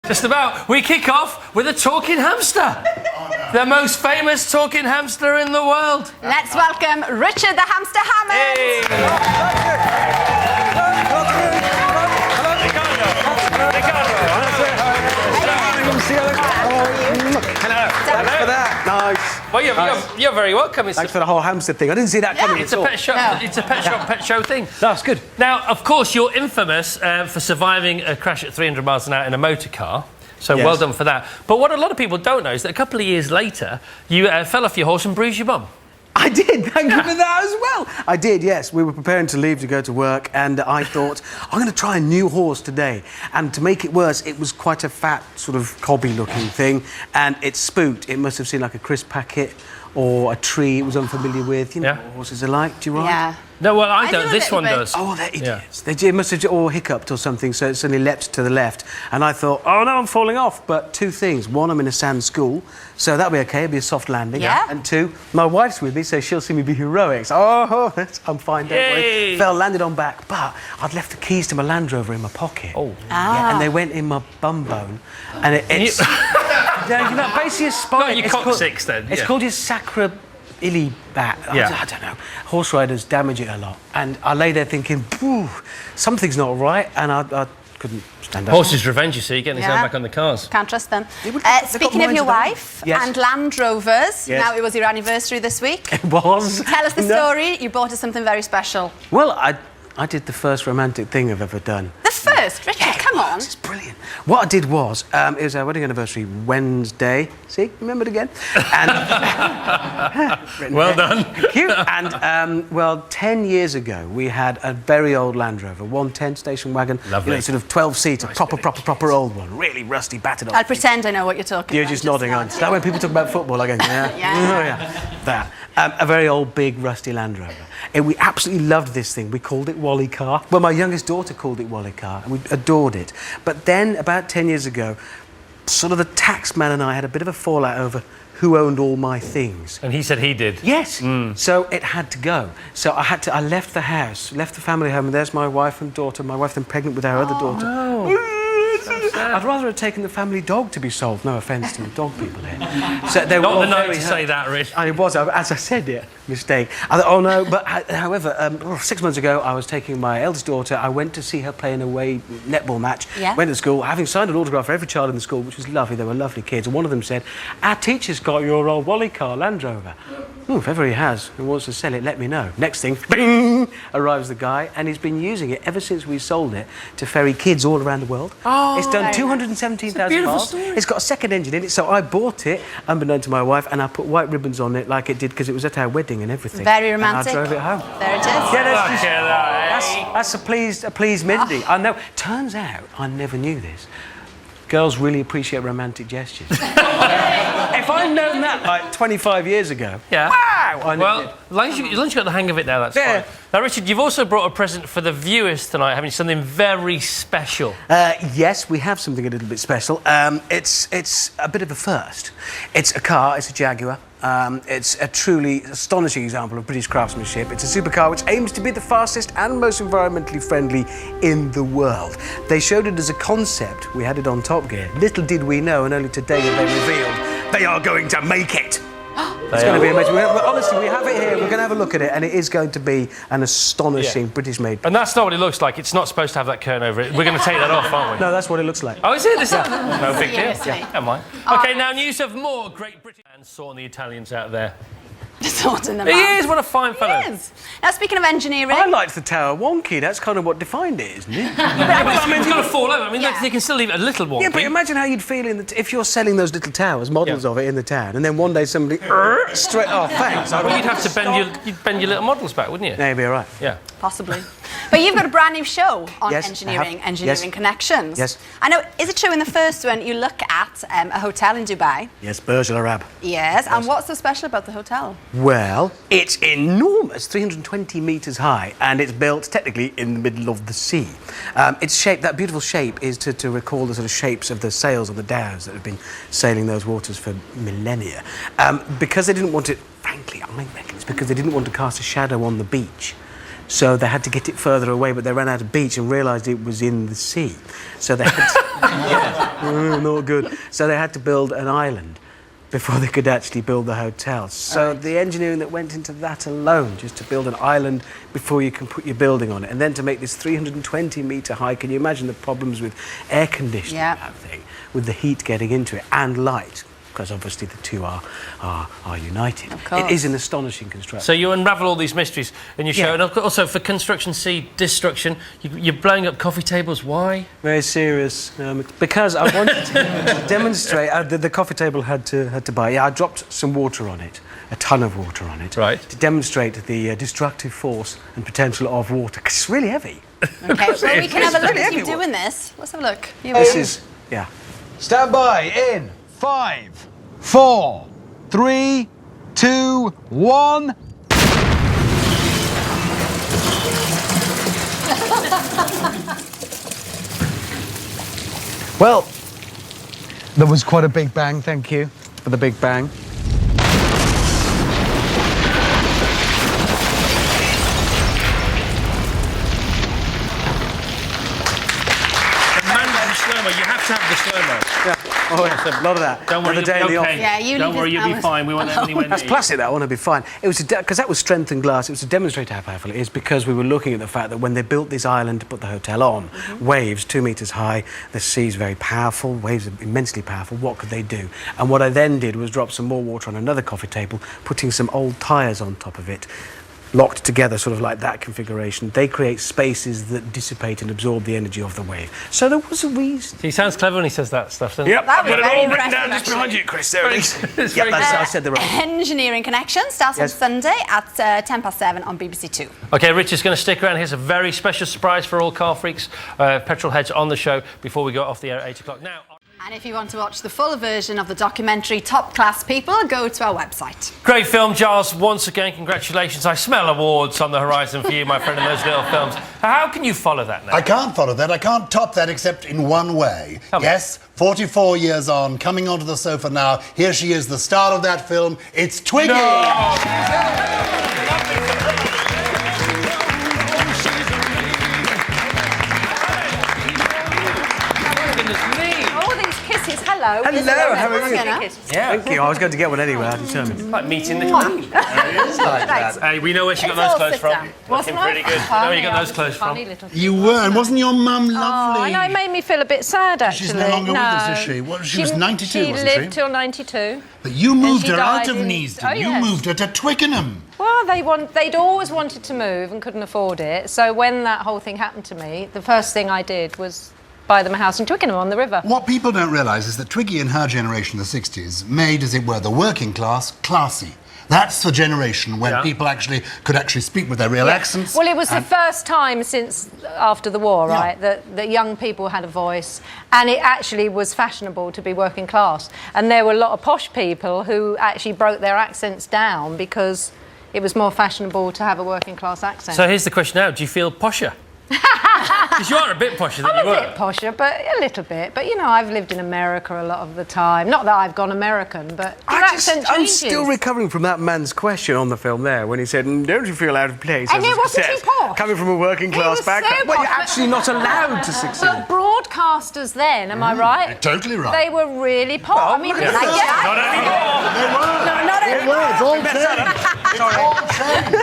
Just about. We kick off with a talking hamster. The most famous talking hamster in the world. Let's welcome Richard the Hamster Hammond. Hello. Thanks for that. Nice. Well, you're very welcome. Thanks for the whole hamster thing. I didn't see that coming. It's a pet show. No. It's a pet show thing. That's good. Now, of course, you're infamous for surviving a crash at 300 miles an hour in a motor car. So well done for that. But what a lot of people don't know is that a couple of years later, you fell off your horse and bruised your bum. I did, thank you for that as well. I did, yes. We were preparing to leave to go to work, and I thought, I'm going to try a new horse today. And to make it worse, it was quite a fat, sort of cobby-looking thing, and it spooked. It must have seemed like a crisp packet or a tree it was unfamiliar with. You know what horses are like, do you ride? Yeah. No, well, I don't. This one does. Oh, they're idiots. They must have all hiccuped or something, so it suddenly leapt to the left. And I thought, oh, no, I'm falling off. But two things. One, I'm in a sand school, so that'll be OK. It'll be a soft landing. Yeah. And two, my wife's with me, so she'll see me be heroic. So, I'm fine, don't worry. Fell, landed on back, but I'd left the keys to my Land Rover in my pocket. Oh. Yeah, and they went in my bum bone. And it's... you know, basically a spine. Not your coccyx, then. It's called your sacra... illy bat. I don't know. Horse riders damage it a lot. And I lay there thinking, something's not right, and I couldn't stand up. Horses' revenge, you see, getting his hand back on the cars. Can't trust them. Speaking of your wife and Land Rovers, now it was your anniversary this week. It was. Tell us the story. You bought us something very special. Well, I did the first romantic thing I've ever done. The first? Richard, come on. It's brilliant. What I did was, it was our wedding anniversary Wednesday. See, remembered again. And well done. Thank you. And, well, 10 years ago, we had a very old Land Rover, 110 station wagon. Lovely. You know, sort of 12-seater, proper old one. Really rusty, battered off. I'll pretend I know what you're talking about. You're just nodding, aren't you? That when people talk about football, I go, yeah. That. A very old, big, rusty Land Rover. And we absolutely loved this thing. We called it Wally Car. Well, my youngest daughter called it Wally Car, and we adored it. But then, about 10 years ago, sort of the tax man and I had a bit of a fallout over who owned all my things. And he said he did. Yes. So it had to go. So I left the house, left the family home, and there's my wife and daughter. My wife then pregnant with our other daughter. No. I'd rather have taken the family dog to be sold. No offence to the dog people here. So they were not all the note very to hurt. say that, Rich. It was, as I said, mistake. I thought, oh no, but however, 6 months ago, I was taking my eldest daughter. I went to see her play an away netball match. Yeah. Went to school, having signed an autograph for every child in the school, which was lovely. They were lovely kids. And one of them said, our teacher's got your old Wally Car Land Rover. If ever he has and wants to sell it, let me know. Next thing, bing, arrives the guy, and he's been using it ever since we sold it to ferry kids all around the world. Oh, it's done 217,000 miles. It's got a second engine in it, so I bought it, unbeknown to my wife, and I put white ribbons on it like it did because it was at our wedding and everything. Very romantic. And I drove it home. There it is. Yeah, that's a pleased Mindy. I know. Turns out, I never knew this. Girls really appreciate romantic gestures. If I'd known that like 25 years ago, wow! Well, as long as you got the hang of it now, that's fine. Now, Richard, you've also brought a present for the viewers tonight, haven't you? Something very special. Yes, we have something a little bit special. It's a bit of a first. It's a car. It's a Jaguar. It's a truly astonishing example of British craftsmanship. It's a supercar which aims to be the fastest and most environmentally friendly in the world. They showed it as a concept. We had it on Top Gear. Little did we know, and only today have they revealed they are going to make it. It's going to be amazing. Honestly, we have it here. We're going to have a look at it, and it is going to be an astonishing British-made. And that's not what it looks like. It's not supposed to have that curtain over it. We're going to take that off, aren't we? No, that's what it looks like. Oh, is it? No big deal. Never mind. OK, now news of more great British and sorting the Italians out there. Sorting them out. He is, what a fine fellow. He is. Now, speaking of engineering... I liked the Tower wonky. That's kind of what defined it, isn't it? It's got to fall over. I mean, they can still leave it a little wonky. Yeah, but imagine how you'd feel if you're selling those little towers, models of it in the town, and then one day somebody... straight off, thanks. Well, you'd have to bend your little models back, wouldn't you? Yeah, you'd be all right. Yeah. Possibly. But you've got a brand new show on Yes, engineering connections. Yes. I know, is it true in the first one you look at a hotel in Dubai? Yes, Burj Al Arab. Yes, and what's so special about the hotel? Well, it's enormous, 320 metres high, and it's built technically in the middle of the sea. Its shape, that beautiful shape, is to recall the sort of shapes of the sails of the dhows that have been sailing those waters for millennia. Because they didn't want it, frankly, I reckon it's because they didn't want to cast a shadow on the beach. So they had to get it further away, but they ran out of beach and realised it was in the sea. So they had to... not good. So they had to build an island before they could actually build the hotel. So the engineering that went into that alone, just to build an island before you can put your building on it, and then to make this 320-metre high, can you imagine the problems with air conditioning, that thing, with the heat getting into it, and light, because obviously the two are united. Of course. It is an astonishing construction. So you unravel all these mysteries in your show, and also for Construction C, Destruction, you're blowing up coffee tables. Why? Very serious. Because I wanted to demonstrate. The coffee table had to buy. Yeah, I dropped some water on it, a ton of water on it, right, to demonstrate the destructive force and potential of water. Because it's really heavy. Okay, well we can have a look at you doing this. Let's have a look. This is Stand by in 5, 4, 3, 2, 1. Well, there was quite a big bang. Thank you for the big bang. You have to have the slow-mo. Yeah. Oh, yeah, a lot of that. Don't worry, you'll be okay. Yeah, Don't worry, you'll be fine. We won't have anywhere near That's plastic, that. I want to be fine. It was because that was strengthened glass. It was to demonstrate how powerful it is, because we were looking at the fact that when they built this island to put the hotel on, waves 2 metres high, the sea's very powerful, waves are immensely powerful. What could they do? And what I then did was drop some more water on another coffee table, putting some old tyres on top of it, locked together, sort of like that configuration. They create spaces that dissipate and absorb the energy of the wave. So there was a reason. He sounds clever when he says that stuff, doesn't he? Yep, I've got it all written down just behind you, Chris. There it is. Yep, I said the right thing. Engineering Connection starts on Sunday at 7:10 on BBC Two. OK, Richard's going to stick around. Here's a very special surprise for all car freaks, petrol heads on the show before we go off the air at 8 o'clock. Now... And if you want to watch the full version of the documentary Top Class People, go to our website. Great film, Giles. Once again, congratulations. I smell awards on the horizon for you, my friend, in those little films. How can you follow that now? I can't follow that. I can't top that except in one way. Yes, 44 years on, coming onto the sofa now. Here she is, the star of that film. It's Twiggy! Hello. Hello, how are you? Yeah. Thank you. I was going to get one anyway, I determined. Like meeting the Queen. Hey, we know where she got those clothes from. Looking pretty good. We know where you got those clothes from. You were, and wasn't your mum lovely? Oh, I know, it made me feel a bit sad, actually. She's no longer with us, is she? What, she was 92, wasn't she? She lived till 92. But you moved her out of in... Neasden. Oh, You yes. moved her to Twickenham. Well, they'd always wanted to move and couldn't afford it. So when that whole thing happened to me, the first thing I did was buy them a house in Twickenham on the river. What people don't realise is that Twiggy and her generation, the 60s, made, as it were, the working class classy. That's the generation when people could actually speak with their real accents. Well, it was the first time since after the war, right, that young people had a voice, and it actually was fashionable to be working class. And there were a lot of posh people who actually broke their accents down because it was more fashionable to have a working class accent. So here's the question now. Do you feel posher? Because you are a bit posher than you were. I'm a bit posher, but a little bit. But, you know, I've lived in America a lot of the time. Not that I've gone American, but your accent I'm changes. still recovering from that man's question on the film there when he said, don't you feel out of place? And it wasn't he posh? Coming from a working class was background. so Well, you're posh, actually not allowed to succeed. But broadcasters then, am I right? You're totally right. They were really posh. I mean, Not anymore. They were. It's all changed. It's all changed.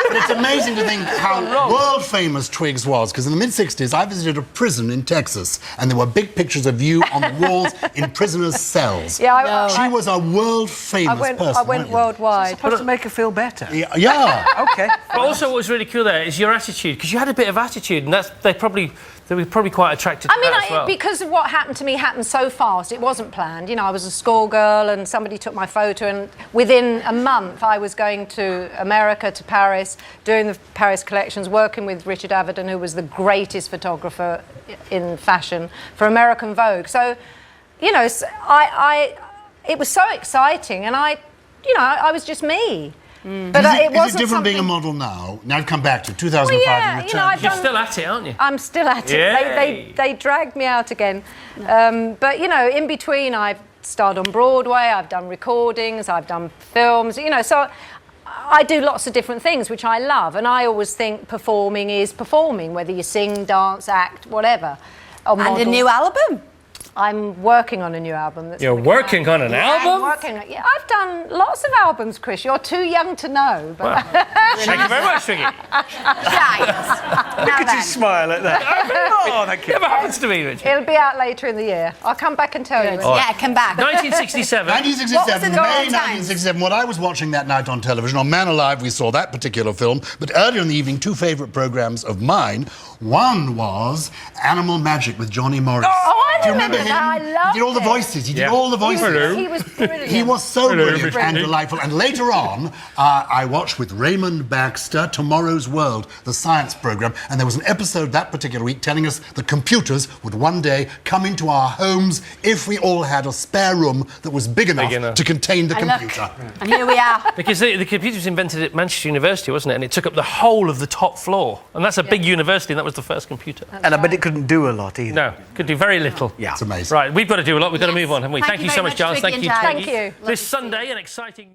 But it's amazing to think how world-famous Twigs was, because in the mid-60s I visited a prison in Texas and there were big pictures of you on the walls in prisoners' cells. Yeah, she was a world-famous person. I went worldwide. Supposed to make her feel better. Yeah. Okay. But also what was really cool there is your attitude, because you had a bit of attitude, and they were probably quite attracted to that as well. Because of what happened to me happened so fast, it wasn't planned. You know, I was a schoolgirl and somebody took my photo, and within a month I was going to America, to Paris, doing the Paris collections, working with Richard Avedon, who was the greatest photographer in fashion for American Vogue. So, you know, it was so exciting, and I was just me. But it wasn't is it different being a model now? Now I've come back to 2005 Well, yeah, and you know, returned. You're still at it, aren't you? I'm still at it. Yay. They dragged me out again. But, you know, in between I've starred on Broadway, I've done recordings, I've done films, you know, so I do lots of different things, which I love, and I always think performing is performing, whether you sing, dance, act, whatever. And a new album. I'm working on a new album. You're working on an album? Yeah, I've done lots of albums, Chris. You're too young to know. But Thank you very much, Vicky. Look at you smile at that. Oh, thank you. Never happens to me, Richard. It'll be out later in the year. I'll come back and tell you. Yeah, come back. 1967. 1967, What was May in the 1967. What I was watching that night on television, on Man Alive, we saw that particular film. But earlier in the evening, two favourite programmes of mine. One was Animal Magic with Johnny Morris. Oh, I Do you remember him? I loved He did all the voices. He did all the voices. He was brilliant. He was so brilliant and delightful. And later on, I watched with Raymond Baxter Tomorrow's World, the science programme, and there was an episode that particular week telling us that computers would one day come into our homes if we all had a spare room that was big enough to contain the computer. And here we are. Because the computer was invented at Manchester University, wasn't it? And it took up the whole of the top floor. And that's a big university, and that was the first computer. And I bet it couldn't do a lot either. No, could do very little. Yeah, it's amazing. Right, we've got to do a lot. We've got to move on, haven't we? Thank you so very much, Giles. much, Thank you. Twiggy and Thank you. This Sunday, an exciting...